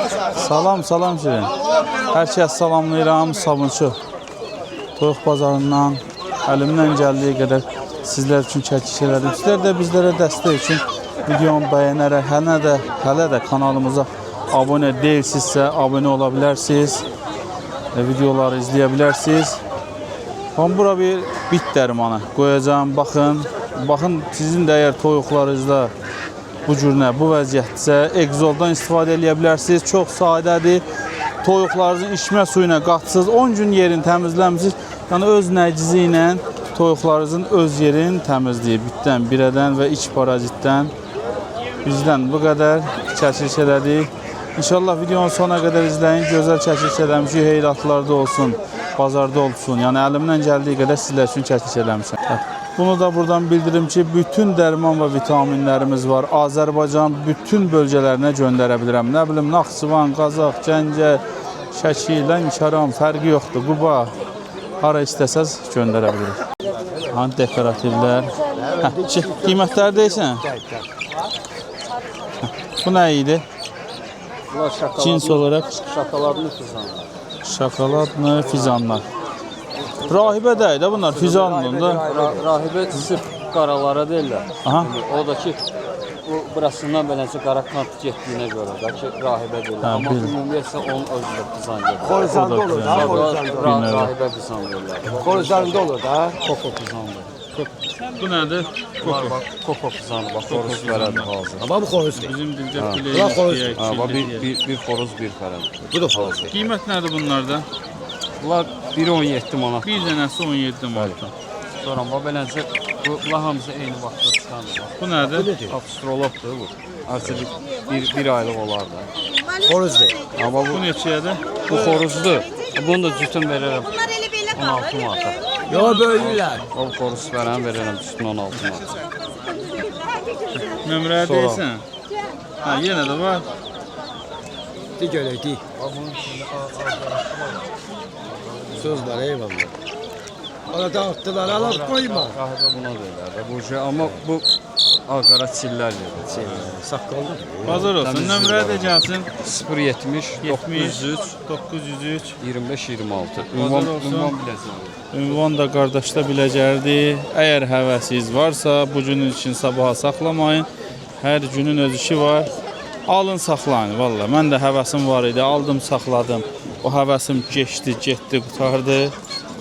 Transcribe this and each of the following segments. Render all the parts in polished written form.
Salam, salam Şirin. Hər kəs salamlayıram, sabunçu. Toyuq bazarından əlimdən gəldiyi qədər sizlər üçün çəkiş elədim. Sizlər də bizlərə dəstək üçün videonu bəyənərək, hələ də kanalımıza abunə deyilsinizsə, abunə ola bilərsiniz. Videoları izləyə bilərsiniz. Ben bura bir bit dərmanı qoyacağım. Baxın sizin də əgər toyuqlarınızda bu cür bu vəziyyətsə egzoldan istifadə edə bilərsiniz. Çox sadədir. Toyuqlarınızın içmə suyuna qatsız 10 gün yerini təmizləmişsiniz. Yəni öz nəcizi ilə toyuqlarınızın öz yerini təmizləyir. Bitdən, birədən və iç parazitdən. Bizdən bu qədər çəkiliş elədik. İnşallah videonun sonuna qədər izləyin. Gözəl çəkiliş eləmişik. Heyratlarda olsun, bazarda olsun. Yəni əlimdən gəldiyi qədər sizlər üçün çəkiliş eləmişəm. Bunu da buradan bildirim ki, bütün dərman və vitaminlərimiz var. Azərbaycan bütün bölgələrinə göndərə bilirəm. Nə bilim, Naxçıvan, Qazax, Gəncə, Şəki, Lənkəran fərqi yoxdur. Quba, hara istəsəz göndərə bilirik. Hani dekorativlər. Qiymətləri deyirsən? Bu nə idi? Cins olarak şokoladlı fizanlar. Şokoladlı fizanlar. Rahibə deyil də bunlar fizanlında. Rahibə sırf qaralara deyirlər. Aha. O da ki burasından beləcə qara kant getdiyinə görə də ki rahibə deyirlər. Amma ümumiyyətlə onun özü də fizan deyirlər. Horizonda olur da, horizonda. Rahibə fizan deyirlər. Horizonda olur da. Koko fizandır. Bu nədir? Koko fizanı bax, xoruz vərədir hazır. Amma bu xoruz. Bizim dildə Bir xoruz, bir fərəd. Bu da xoruz. Qiymət nədir bunlarda? Bunlar 1.17 manat. Bir dənəsi 17 manat. Sonra beləcə bunlar hamısı eyni vaxtda çıxandır. Bu nədir? Astrologdur bu. Artıq bir aylıq olar da. Xoruz deyil. Amma Bu neçəyədir? bu xoruzdur. Bunu da cütün verərəm. 16 manata. Yox, böyüklər. O xoruz verərəm cütün 16 manat. Nömrə deyirsən? Ha, yenə də var. De görək, de. Söz var, eyvallah. Ona dağıttılar, alaq koyma. Rahibə buna deyirlər. Bu şey, amma bu ağara çillər deyirlər. Saqqallı. Bazar olsun. Nömrə də gəlsin. 070 903 903 25 26. Bazar olsun. Ünvan biləcəm. Ünvan da qardaşda biləcərdir. Əgər həvəsiz varsa, bu günün üçün sabaha saxlamayın. Hər günün öz işi var. Alın, saxlayın. Vallahi mən də həvəsim var idi. Aldım, saxladım. O həvəsim geçdi, getdi, qutardı.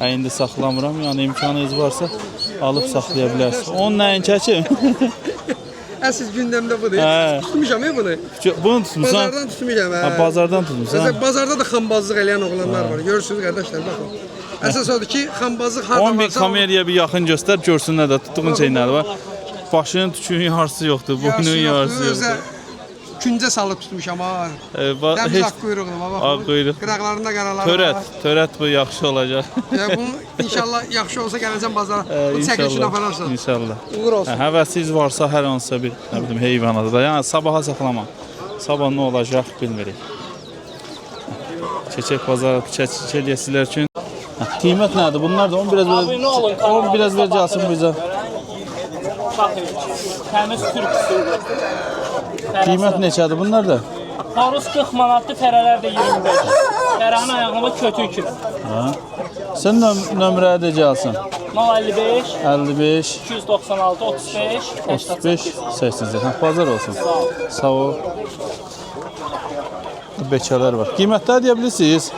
İndi saxlamıram. Yəni imkanınız varsa alıb saxlaya bilərsiniz. Onun nəyin çəkim? Əsas gündəmdə budur. Tutmuşam bunu. Bunu tutmusan? Bazardan tutmuşam. Ha, bazardan tutmusan. Məsələn, bazarda da xambazlıq eləyən oğlanlar var. Görürsünüz qardaşlar, baxın. Əsas odur ki, xambazlıq harda varsa... 11 kameraya bir yaxın göstər, görsünlər də tutduğun şeylər var. Başının tükünün yarısı yoxdur, boynunun yarısı yoxdur. Küncə salıb tutmuşam ha. Dəmz ağ quyruqlu, bax. Ağ quyruq. Qıraqlarında qaraları var. Törət bu yaxşı olacaq. Bunu inşallah yaxşı olsa gələcəm bazara. Bu çəkilişini apararsan. İnşallah. Uğur olsun. Həvəsiz varsa hər hansısa bir, nə bilim, heyvanada da. Yəni sabaha saxlama. Sabah nə olacaq bilmirik. Keçək bazara çəkiliş eləyəsizlər üçün. Qiymət nədir? Bunlar da 10 biraz ver gəlsin bizə. Təmiz türküsü. Qiymət neçədir bunlar da? Xoruz 40 manatdır, fərələr də 25. Fərənin ayağında kötü 2. Sən nömrəyə də gəlsin. 55 55 296 35 35 80. Bazar olsun. Sağ ol. Beçələr var. Qiymətlər deyə bilirsiniz?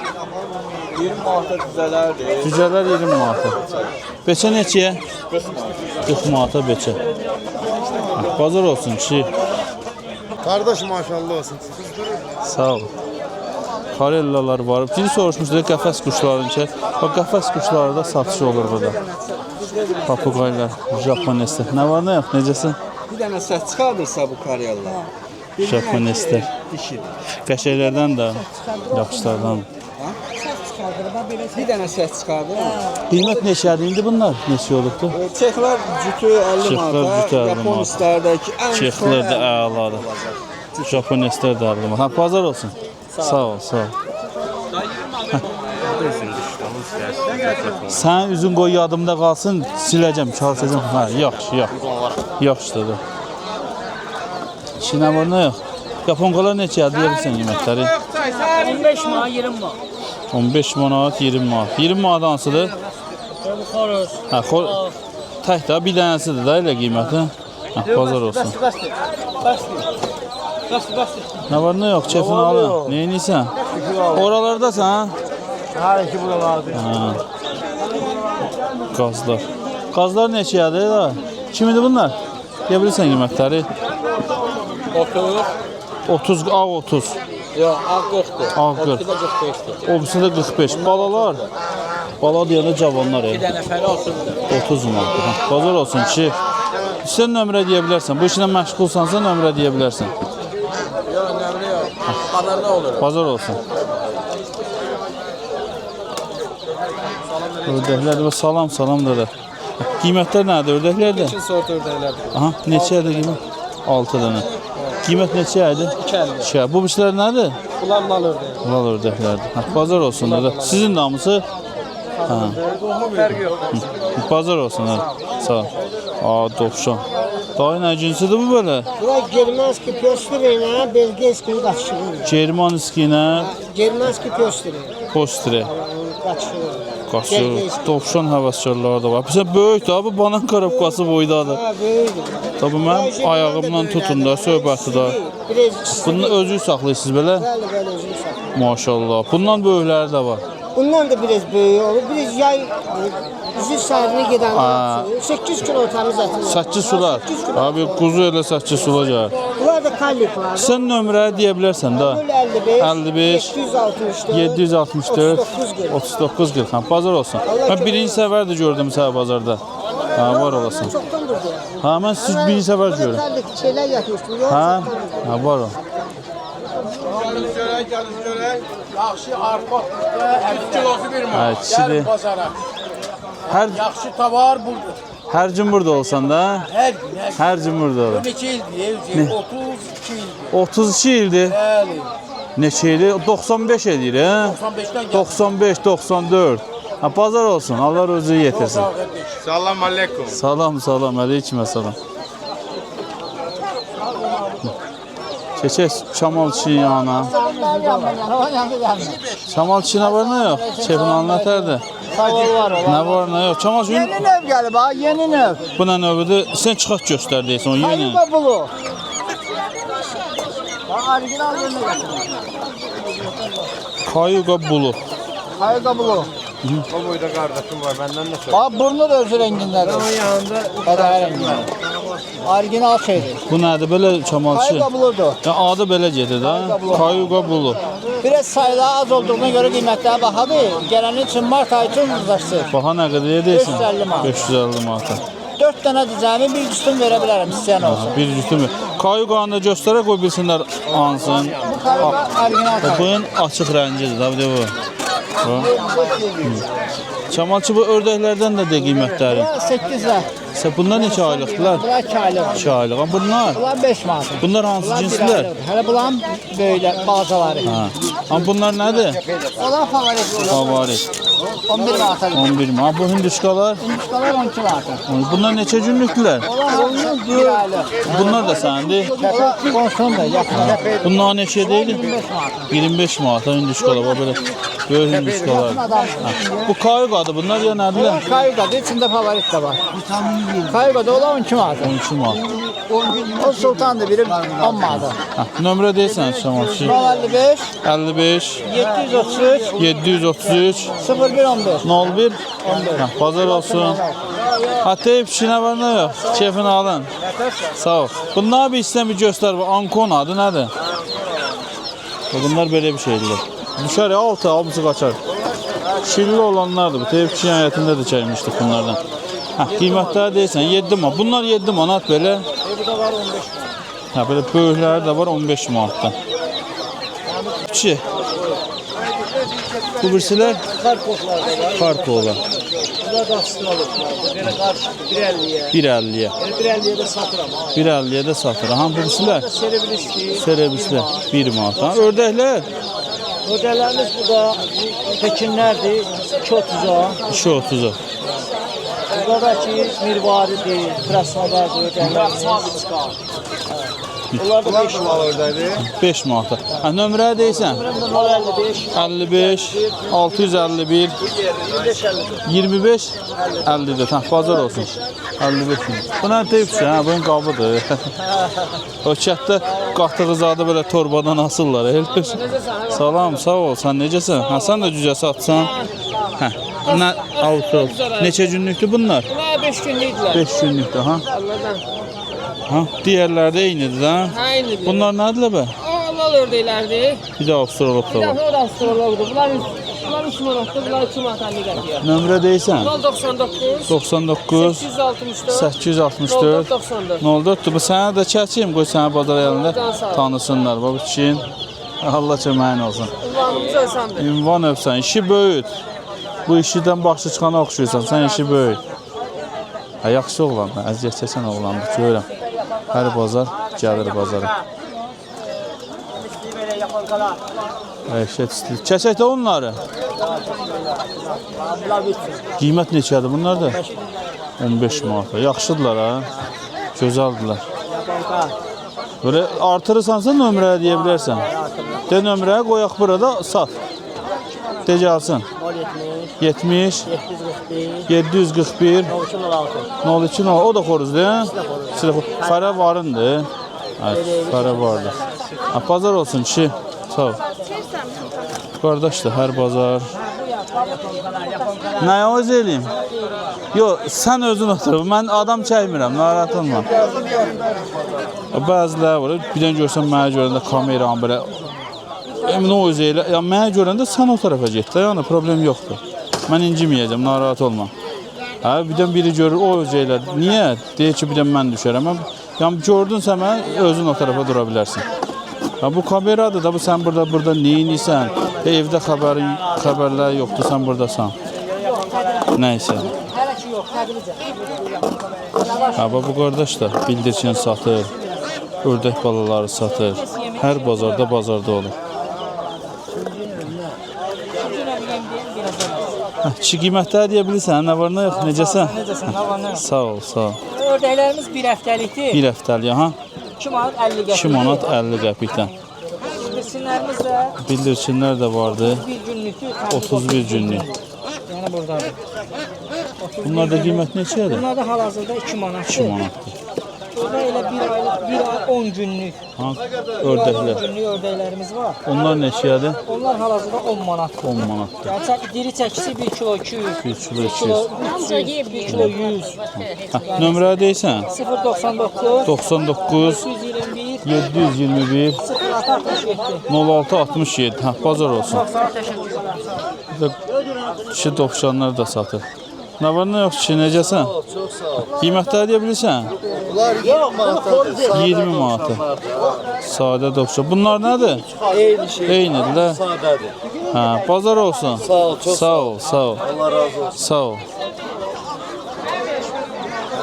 20 manata düzələrdir. Cücələr 20 manata. Beçə neçəyə? 40 manata beçə. Bazar olsun kişi. Qardaş maşallah olsun. Sağ ol. Karellalar var. Biri soruşmuşdu qəfəs quşlarınca. Bax qəfəs quşları da satışı olur burada. Papuqaylar, Japoneslər. Nə var, nə yox, necəsin? Bir dənə səs çıxardırsa bu karyalar. Japoneslər. Qəşəklərdən də, yaxşılardan. Bir dənə səs çıxardır. Qiymət neçədir indi bunlar? Neçə olubdu? Çexlər cütü 50 manata, Japonistlərdəki ən Çexlər də əladır. Japoneslər də 50 manata. Bazar olsun. Sağ ol, sağ ol. Sən üzün qoy yadımda qalsın, siləcəm, çalışacam. Hə, yaxşı, yaxşıdır da. İçinə var, nə yox? Yaponqalar neçədir, deyə bilsən qiymətləri? 15 manat 20 manat. 15 manat, 20 manat. 20 manat hansıdır? Xoruz. Hə, tək də bir dənəsidir də elə qiyməti. Hə, bazar olsun. Nə var, nə yox, kefini alın. Neyiniysən? Oralardasan, Hər iki buralardır. hə? Qazlar. Qazlar neçəyədir da? Kimidir bunlar? Deyə bilirsən qiymətləri? 30, ağ 30. Yox, ağ 40-dır. Ağ 40. 45-dir. Obisi də 45. Balalar. Bala deyəndə cavanlar. Bir dənə nəfəri olsun. 30 manat. Hə, bazar olsun ki. Sən nömrə deyə bilərsən. Bu işlə məşğulsansa nömrə deyə bilərsən. Yox, nömrə yox. Bazarda olur. Bazar olsun. Ördəklər və salam da. Qiymətlər nədir ördəklərdə? Sort ördəklərdir. Aha, neçədir qiymət? 6 dənə. Qiymət neçədir? 2.50. Bu biçlər nədir? Bunlar mal ördəyi. Lal ördəklərdir. Hə, bazar olsun da. Sizin damısı? Hə. Fərqi yox. Bazar olsun da. Sağ ol. Aa, dovşan. Dayı nə cinsidir bu belə? Bura germanski pöstürüyle belgiyski kaçışırır. Germanski ilə Germanski pöstürü postre. kaçışırır. Qaçır. Dovşan həvəskarları da var. Bizə böyük də bu banan karabkası boydadır. Ha böyüdür. Tabii mən ayağımdan tutun da, söhbəti də. Biraz Bunu özü saxlayırsınız belə? Bəli, bəli, özünü saxlayır. Maşallah. Bundan böyükləri də var. Bundan da biraz böyük olur. Biraz yay üzü sahibine giden Aa. 8 kilo temiz eti var. Saççı sular. 8 kilo. Abi kuzu elə saççı sular gəlir. Bunlar da kallik var. Sən nömrə deyə bilərsən də. 55 55 764 39 39 40. Ha, bazar olsun. Mən birinci səfər də gördüm sənə bazarda. Ha, var olasın. Çoktan durdu. Ha, mən siz birinci səfər görürüm. Kallik şeyler yatmıştım. Yok, Ha? çoktan durdu. Ha, var o. Yaxşı arpa 3 kilosu bir Ha, kişidir. bazara. Hər Yaxşı tavar burada. hər gün burada olsan da, Hər gün. hər gün burada olur. Neçə ildir? 32 ildir. 32 ildir. Bəli. Neçə ildir? 95 edir, hə? 95-dən gəldi. 95, 94. Ha, bazar olsun. Allah özü yetirsin. Salam aleykum. Salam, aleyküm salam. Keçək Kamal kişinin yanına. Kamal kişinin var nə yox? Kefin anlatırdı. Nə var nə yox? Kamal kişinin Yeni növ gelip ha, yeni növ. bu nə növüdür? Sən çıxart göstər deyəsən o yenə. Kayıba bulu. Orijinal yerine getirdim. Kayuqa bulu. Kayıba bulu. Bu boyda qardaşım var, məndən nə söz? Bak burnu da özü rengindedir. Onun yanında Kadar renginde. Orijinal şeydir. Bu nədir belə Kamal kişi? Kayıba buludur. Ya adı belə gedir də. Kayuqa bulu. Biraz sayılar az olduğuna göre kıymetler bahadır. Gelenin için Mart ayı için uzaşsın. Baha nə qədər deyirsən? 550 manat. 550 manat. 4 tane dizemi bir üstün verebilirim isteyen olsun. Bir cütümü. Kayuqanı da göstərə qoy bilsinlər ansın. Bu kayıba orijinal kayıba. Bunun açıq rəngidir də bir də bu. Kamalçı bu ördəklərdən də de qiymətləri. 8 lira. Bunlar neçə aylıqdılar? Bunlar 2 aylık. 2 aylıq. Amma bunlar? Bunlar 5 manat. Bunlar hansı Bunlar bir cinslər? aylık. Hele bunlar böyle bazaları. Ha. Amma bunlar nədir? Onlar favorit. Favorit. 11 manata. 11 manat. Bu hinduşkalar? Hinduşkalar 12 manata. Bunlar neçə günlükdülər? Onlar 1 aylık. Bunlar da səndir. Onlar konson da yakın. Bunlar neçə deyil? 25 manata. 25 manata hinduşkalar. Bax belə böyük hinduşkalar. Adam. Bu kayuqadır bunlar ya nədirlər? Onlar kayıqadır. İçinde favorit de var. Kayıqada olan 12 manata. 12 manat. O sultandır biri 10 manata. Ha, nömrə deyirsən Şamalçı? 55 55 733 733 0115. 01 Ha, bazar olsun. Hatta pişinə var nə yox? Kefini alın. Sağ ol. Bunlar bir istəyən bir göstər. Bu Ankon adı nədir? Bunlar belə bir şeydir. Düşər ya altı, hamısı qaçar. Şilli olanlardır bu. Teyip kişi həyətində də çəkmişdik bunlardan. Ha, qiymətləri deyirsən 7 manat. Bunlar 7 manat belə. Ha, belə böyükləri də var 15 manatdan. Kişi. Bu birsilər Karpova. Bunlar da sıralı. Yine karşı 1.50'ye. 1.50-yə. 1.50'ye de satıram. 1.50-yə də satır. Ha, bu birsilər Serebilisti. Serebislər 1 manat. Ha, ördəklər Modellerimiz burada Pekinlerdir. 2.30'a. 2.30-a. Burada da ki Mirvaridir, Krasnodardır. Onlar da 5 Bunlar oradaydı. 5 manata. Ha, nömrə deyirsən? 55 651 25 50'dir. Tamam, bazar olsun. 55 min. Bu nə deyibsə, hə, bunun qabıdır. O kətdə qatdığı zadı belə torbadan asırlar. Salam, sağ ol. Sən necəsən? Ha, sən də cücə satsan. Hə. Nə auto? Neçə günlükdür bunlar? Bunlar 5 günlükdülər. 5 günlükdür, ha? Ha, digərləri də eynidir, ha? Eynidir. Bunlar nədir be? Allah ördəklərdir. Bir də Avstralop da Bir var. dəfə o da astrologdur. Bunlar 3 manatdır, bunlar 2 manat 50 qəpiyə. Nömrə deyirsən? 099 99 864 864 94. 04'dür. Bu sənə də çəkeyim, qoy sənə bazar yanında tanısınlar. Bax, için Allah köməyin olsun. Ünvanımız ölsəndir. Ünvan öpsən, işi böyüt. Bu işidən başa çıxana oxşuyursan, sən işi böyüt. Ha, yaxşı oğlandır, əziyyət çəkən oğlandır, görürəm. Hər bazar gəlir bazara. Əşət istəyir. Kəsək də onları. Qiymət neçədir bunlar da? 15 manata. Yaxşıdırlar ha. Gözəldilər. Böyle artırırsansa nömrəyə deyə bilərsən. De nömrəyə qoyaq burada sat. De gəlsin. 70 741 02 o da xoruzdur. Fərə varındır. Evet, fərə vardır. Ha, pazar olsun kişi. Sağ ol. Qardaşdır, hər bazar. Nəyə öz eləyim? Yox, sən özün otur. Mən adam çəkmirəm, narahat olma. Bəziləri var, bir dənə görsən mənə görəndə kameranı belə emin o öz elə. Ya mənə görəndə sən o tərəfə get də, yəni problem yoxdur. Mən inciməyəcəm, narahat olma. Hə, bir dənə biri görür, o öz elə. Niyə? Deyir ki, bir dənə mən düşərəm. Yəni gördünsə mən özün o tərəfə dura bilərsən. Ya bu kameradır da, bu sən burada neyinsən? Evdə xəbərlər yoxdur, sən buradasan. Nəysə. Ha, bu qardaş da bildirçin satır, ördək balaları satır. Hər bazarda olur. Çi qiymətləri deyə bilirsən, nə var, nə yox, necəsən? Necəsən, nə var, nə yox? Sağ ol, sağ ol. Ördəklərimiz 1 həftəlikdir. 1 həftəlik, ha? 2 manat 50 qəpik. 2 manat 50 qəpikdən. Bildirçinlərimiz də Bildirçinlər də vardı. 1 günlükdür. 31 günlük. Yəni buradadır. Bunlar da qiymət neçədir? Bunlar da hal-hazırda 2 manatdır. 2 manatdır. Burada elə 1 ay 10 günlük. Ha, 10 ördəklər. günlük ördəklərimiz var. Onlar neçədir? Onlar hal-hazırda 10 manatdır. 10 manatdır. Yəni diri çəkisi 1 kilo 200, 1 kilo 1 kilo 300, 1 kilo 100. Ha, nömrə deyirsən? 099 99 121 721 0667. 0667. Ha, bazar olsun. Çox sağ ol, təşəkkür edirəm. Bir də kişi dovşanlar da satır. Nə var, nə yox kişi, necəsən? Çox sağ ol. Qiymətləri deyə bilirsən? Bunlar 20 manatdır. 20 manatı. Sadə dovşan. Bunlar nədir? Eyni şey. Eynidir də. Sadədir. Hə, bazar olsun. Sağ ol, çox Sağ ol, sağ ol. Allah razı olsun. Sağ ol.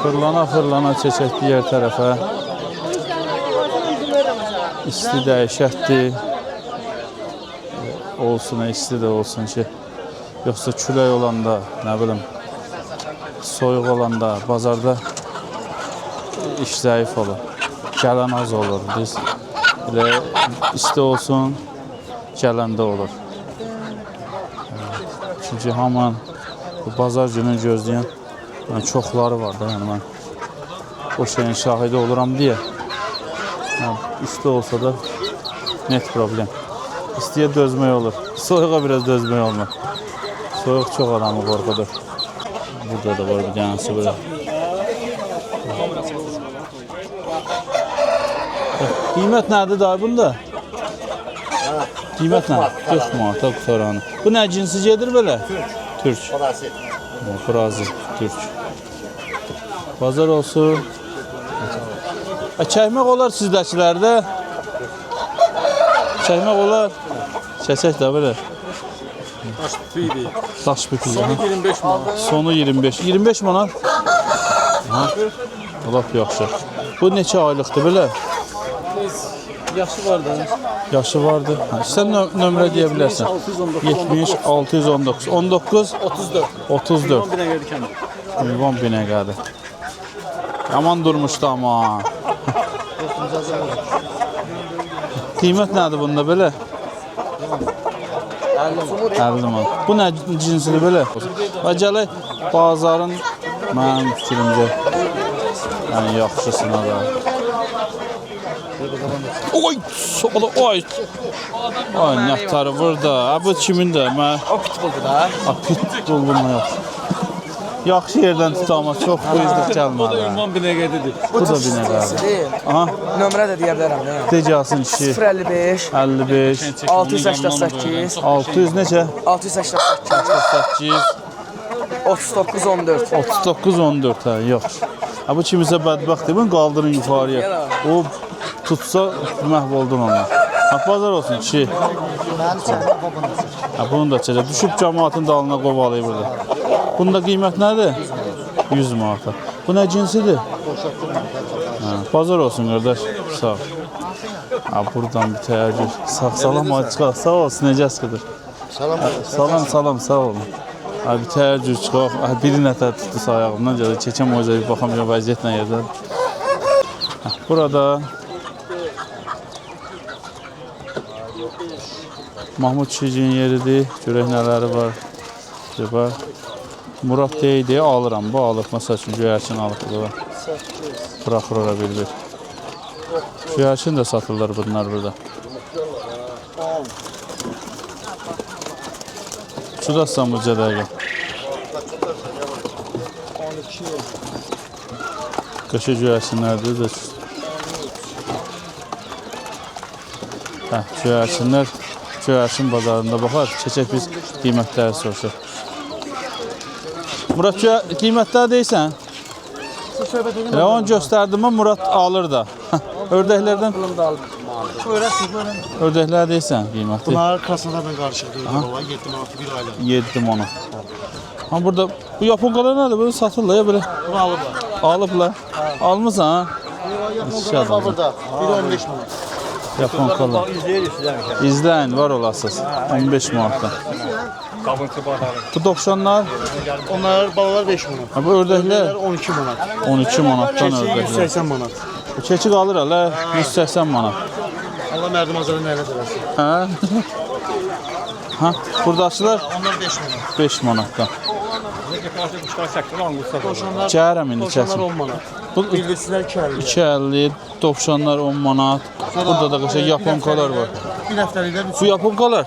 Fırlana çəkək digər tərəfə. İsti dəhşətdir. Olsun, isti də olsun ki. Yoxsa külək olanda, nə bilim, soyuq olanda, bazarda iş zəif olur. Gələn az olur. Biz belə isti olsun, gələn də olur. Çünki hamın bu bazar günü gözləyən çoxları var da, yəni mən o şeyin şahidi oluram deyə. İsti olsa da net problem. İstiyə dözmək olur. Soyuğa biraz dözmək olmur. Soyuq çox adamı qorxudur. Burada da var bir dənəsi belə. Qiymət nədir dayı bunda? Qiymət nə? 40 manata qutaranı. Bu nə cinsi gedir belə? Türk. Brazil. Türk. Bazar olsun. Çəkmək olar sizdəkilərdə. Çəkmək olar. Kəsək də belə. Daş bütüdür. Sonu 25 manat. Sonu 25. 25 manat. Ha. Lap yaxşı. Bu neçə aylıqdır belə? Yaşı var da. Yaşı vardı. Ha, sən nömrə deyə bilərsən. 70 619 19 34. Ünvan Binəqədi. Yaman durmuşdu amma. Qiymət nədir bunda belə? 50 manat. Bu nə cinsidir belə? Və gələk bazarın mənim fikrimcə yəni yaxşısına da. Oy, sola, oy. Ay, nəttarı burada. Bu kimin də? O pitbulldur da. Pitbullun yox. Yaxşı yerdən tutama, çox qoyuzluq gəlmədi. Ünvan binəqədidir. Bu da binəqədir. Aha, Nömrə də deyə bilərəm də. decasın kişi. 055 55, 688 600 neçə? 688 8, 39 14. 39, 14 hə, yox. Ha, bu kimisə bədbəxtdir, bunu qaldırın yuxarıya. O tutsa məhv oldun ona. Ha, bazar olsun kişi. Ha, bunu da çəkə. Düşüb cəmaatın dalına qovalayıb burada. Bunda qiymət nədir? 100 manata. Bu nə cinsidir? Ha, bazar olsun qardaş. Sağ ol. Ha, buradan bir təyyargür. Salam açıq. Sağ olsun, necə sıxıdır? Salam, sağ olun. Ha, bir təyyargür çıxaq. Ha, biri nətər tutdu ayağımdan gəlir. Çəkəm o bir baxam ya vəziyyət nə yerdə. Ha, burada Mahmud Şicin yeridir. Görək nələri var. Bax. Murad deydi, alıram. Bu alıq. Məsəl üçün göyərçin alıq. Buraxır ora bir. Göyərçin də satırlar bunlar burada. Şurada bu cədəqə. Qışı göyərçinlərdir. Hə, göyərçinlər. Göyərçin bazarında baxar. Keçək biz qiymətləri soruşaq. Murad qiymətlər deyirsən? Elə onu göstərdim, Murad alır da. Ördəklərdən? Ördəklər deyirsən qiyməti? Bunlar kasalarla qarışıqdır. 7 manat bir aylık. 7 manat. Amma burada bu yaponqalar nədir? Bunu satırlar ya belə. Bunu alıblar. Alıblar. Almısan? Yaponqalar burada. Biri 15 manat. Yaponqalar. İzləyin, var olasınız. 15 manatdan. Bu dovşanlar? Onlar balalar 5 manat. Ha, bu ördəklər? 12 manat. 12 manatdan Keçi ördəklər. 180 manat. Bu keçi qalır hələ 180 manat. Allah mərdim azarın nəyə verəsin. Hə? Ha, buradakılar Onlar 5 manat. 5 manatdan. Gəlirəm indi Dovşanlar kəsin. 10 manat. Bu Bildirçilər 2 2.50, dovşanlar 10 manat. Burada da qəşəng yaponkalar var. Bir həftəliklər 3 Bu yaponkalar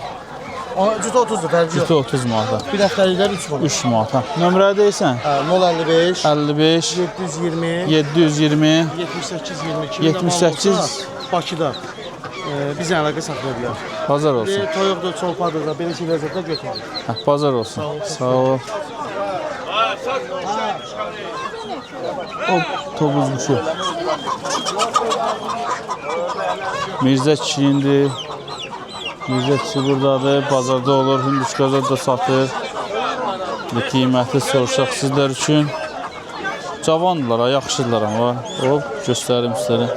Cütə 30'dur, fərqi yox. cütü 30 manata. Bir həftəliklər 3 manat. 3 manata. Nömrə deyirsən? 055 55 720 720 78 22 78 Bakıda biz əlaqə saxlaya bilər. Bazar olsun. Toyuqdur, çolpadır da belə şeylər zətdə götürür. Hə, bazar olsun. Sağ ol. Hop, topuz quşu. Mirzə kişiyindir. Mirzə kişi buradadır. Bazarda olur. Hündüşqazda da satır. Qiyməti soruşaq sizlər üçün. Cavandırlar, yaxşıdırlar amma. Hop, göstərim sizlərə.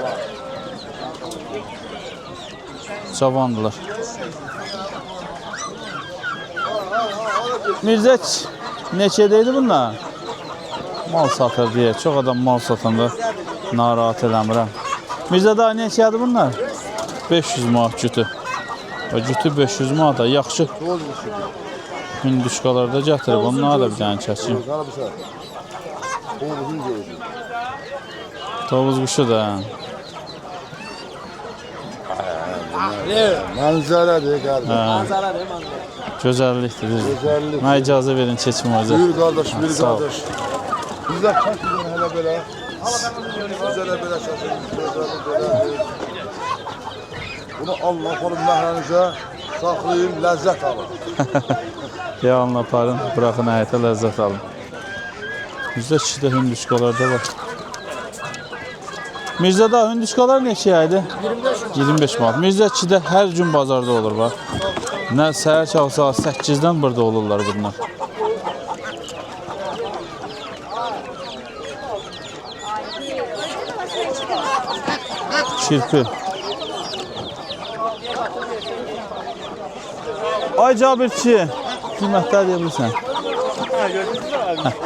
Cavandırlar. Mirzə neçədəydi bunlar? Mal satır deyə. Çox adam mal satanda narahat eləmirəm. Mirzə daha neçədir bunlar? 500 manat cütü. Cütü 500 manata. Yaxşı hündüşqalarda gətirib. Onlara da bir dənə çəkim. Tovuz quşu da. Mənzərədir qardaş. Gözəllikdir. Gözəllik. Mənə icazə verin çəkim o Buyur qardaş, buyur Sağ ol. qardaş. Bizdə çəkin hələ belə. Biz hələ belə çəkin. Bunu Allah qorum məhrənizə saxlayın, ləzzət alın. Yağınla aparın, bırakın həyətə ləzzət alın. Bizdə kişidə hündüşqalarda var. Mirzədə hündüşqalar neçəyə idi? 25 manat. Mirzə 2-də hər gün bazarda olur bax. Nə səhər çağı saat 8-dən burada olurlar bunlar. Kirpi. Ay Cabirçi, qiymətlər deyə bilirsən?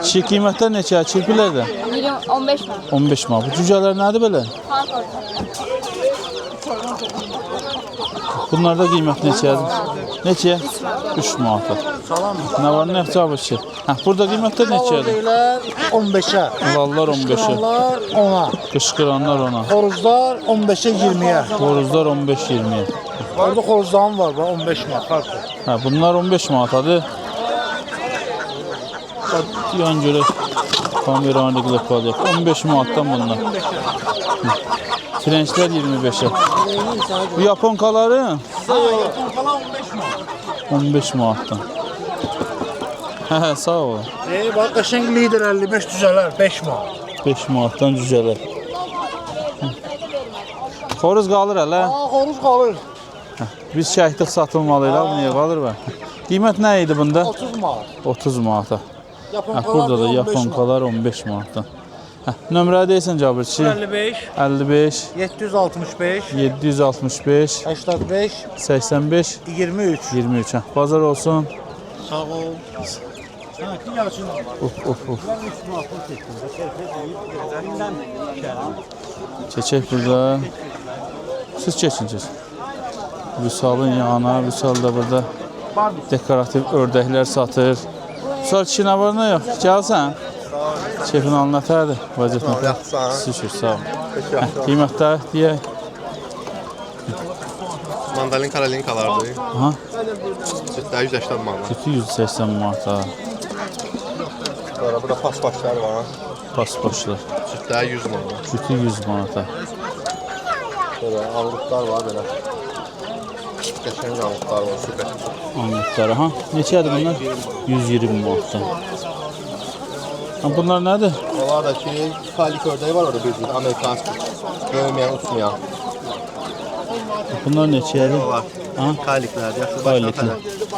Çiğ qiymətlər neçə? Kirpilər də? 15 manat. 15 manat. Bu cücələr nədir belə? Fark orta. Bunlarda qiymət neçədir? Neçəyə? 3 manata. Nə var, nə cavab ki? Hə, burada qiymətlər neçədir? 15'e. Lallar 15-ə, Onlar 10'a. qışqıranlar 10-a, Horuzlar 15'e 20'ye. horuzlar 15-20-yə. Orada horuzdan var, 15 manat farklı. Hə, bunlar 15 manatadır. Yan görək. Kameranı qılıb yapaq. 15 manatdan bunlar. Frençlər 25'ə. Bu yaponkaları 15 manatdan. Hə, sağ ol. Bak kaşeng lider 55 düzeler 5 manat. 5 manatdan cücələr. Xoruz qalır hələ. Horuz kalır Biz şəhidlik satılmalıyıq, bu niyə qalır bə? Qiymət nə idi bunda? 30 manat. 30 manata. Yaponkalar Burada da 15 yaponkalar 15 manatdan. Nömrə deyirsən Cabirçi? 55 765 765 85 85 23. 23. Bazar olsun. Sağ ol. Of. Çeçək burada. Siz keçin. Vüsalın yanına, Vüsal da burada dekorativ ördəklər satır. Vüsal kişi nə var nə yox? Gəlsən. Şefin alın nətərdir? Vəziyyət nətər? Şükür, sağ ol. Qiymətlər deyək. Mandalin karalinkalardır. Aha, Sütlər 180 manat. sütü 180 manata. Sonra burada paspaşlar var. Paspaşlar. Sütlər 100 manat. Sütü 100 manata. Sonra anlıqlar var belə. Qəşəng anlıqlar var, süper. Anlıqlar, aha. Neçədir bunlar? 120 manatdan. Bunlar nədir? Onlar da ki, kalik ördəyi var orada bir cür, Amerikanski. Böyüməyən, uçmayan. Bunlar neçədir? Onlar Ha? kaliklərdir, yaxşı Kaliklər.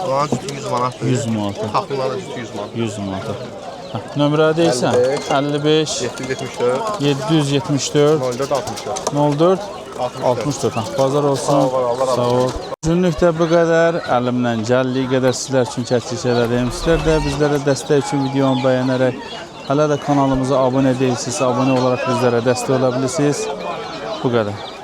Onların sütü 100 manatdır. 100 manata. Taxıllar da sütü 100 manat. 100 manata. Nömrə deyirsən? 55 774 774 04 64. 04 64. Bazar olsun. Sağ ol, Allah razı olsun. Sağ ol. Günlükdə bu qədər. Əlimdən gəldiyi qədər sizlər üçün çəkiliş edərəm. Sizlər də bizlərə dəstək üçün videomu bəyənərək hələ də kanalımıza abunə deyilsinizsə, abunə olaraq bizlərə dəstək ola bilirsiniz. Bu qədər.